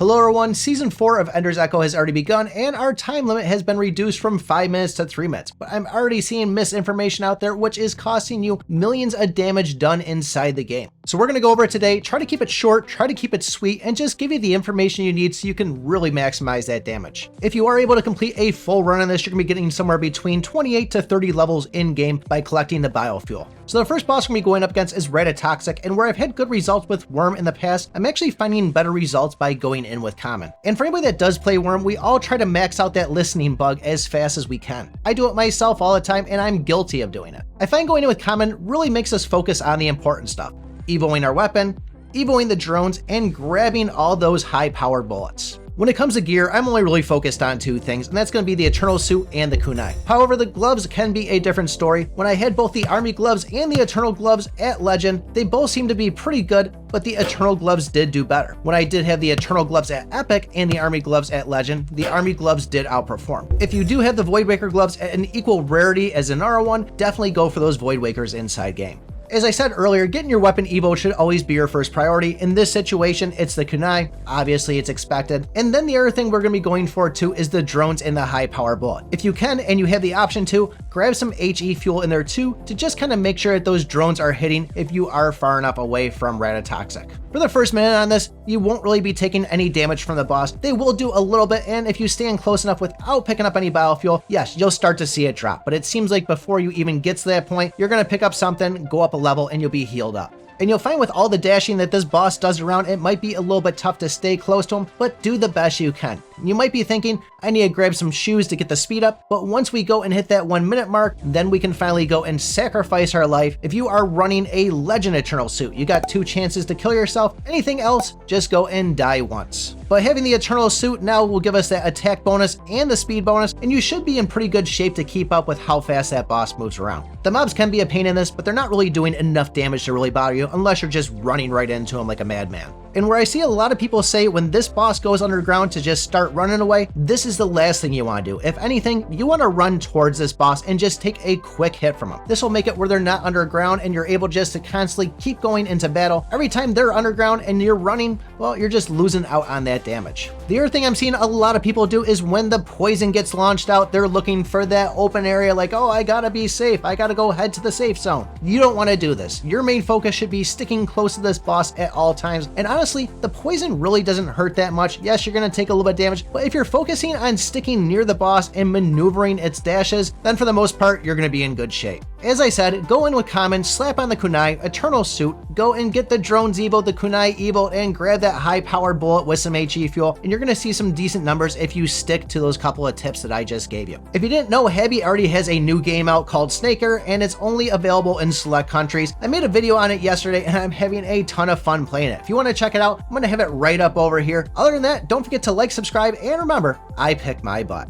Hello everyone, Season 4 of Ender's Echo has already begun and our time limit has been reduced from 5 minutes to 3 minutes, but I'm already seeing misinformation out there which is costing you millions of damage done inside the game. So we're going to go over it today, try to keep it short, try to keep it sweet, and just give you the information you need so you can really maximize that damage. If you are able to complete a full run on this, you're going to be getting somewhere between 28 to 30 levels in-game by collecting the biofuel. So the first boss we're going to be going up against is Ratatoxic, and where I've had good results with Worm in the past, I'm actually finding better results by going in with Common. And for anybody that does play Worm, we all try to max out that listening bug as fast as we can. I do it myself all the time, and I'm guilty of doing it. I find going in with Common really makes us focus on the important stuff. Evoing our weapon, evoing the drones, and grabbing all those high-powered bullets. When it comes to gear, I'm only really focused on 2 things, and that's going to be the Eternal Suit and the Kunai. However, the gloves can be a different story. When I had both the Army gloves and the Eternal gloves at Legend, they both seemed to be pretty good, but the Eternal gloves did do better. When I did have the Eternal gloves at Epic and the Army gloves at Legend, the Army gloves did outperform. If you do have the Voidwaker gloves at an equal rarity as the Nara one, definitely go for those Voidwakers inside game. As I said earlier, getting your weapon evo should always be your first priority. In this situation, it's the kunai. Obviously, it's expected. And then the other thing we're going to be going for too is the drones and the high power bullet. If you can and you have the option to, grab some HE fuel in there too to just kind of make sure that those drones are hitting if you are far enough away from Ratatoxic. For the first minute on this, you won't really be taking any damage from the boss. They will do a little bit, and if you stand close enough without picking up any biofuel, yes, you'll start to see it drop. But it seems like before you even get to that point, you're going to pick up something, go up a level, and you'll be healed up. And you'll find with all the dashing that this boss does around, it might be a little bit tough to stay close to him, but do the best you can. You might be thinking, I need to grab some shoes to get the speed up, but once we go and hit that 1 minute mark, then we can finally go and sacrifice our life. If you are running a Legend Eternal Suit, you got 2 chances to kill yourself. Anything else, just go and die once. But having the Eternal Suit now will give us that attack bonus and the speed bonus, and you should be in pretty good shape to keep up with how fast that boss moves around. The mobs can be a pain in this, but they're not really doing enough damage to really bother you unless you're just running right into them like a madman. And where I see a lot of people say when this boss goes underground to just start running away, this is the last thing you want to do. If anything, you want to run towards this boss and just take a quick hit from them. This will make it where they're not underground and you're able just to constantly keep going into battle. Every time they're underground and you're running, well, you're just losing out on that damage. The other thing I'm seeing a lot of people do is when the poison gets launched out, they're looking for that open area like, oh, I gotta be safe. I gotta go head to the safe zone. You don't want to do this. Your main focus should be sticking close to this boss at all times. And honestly, the poison really doesn't hurt that much. Yes, you're going to take a little bit of damage, but if you're focusing on sticking near the boss and maneuvering its dashes, then for the most part, you're going to be in good shape. As I said, go in with Common, slap on the Kunai, Eternal Suit, go and get the drones evo, the Kunai evo, and grab that high-powered bullet with some HE fuel, and you're going to see some decent numbers if you stick to those couple of tips that I just gave you. If you didn't know, Habby already has a new game out called Snaker, and it's only available in select countries. I made a video on it yesterday, and I'm having a ton of fun playing it. If you want to check it out, I'm going to have it right up over here. Other than that, don't forget to like, subscribe, and remember, I pick my butt.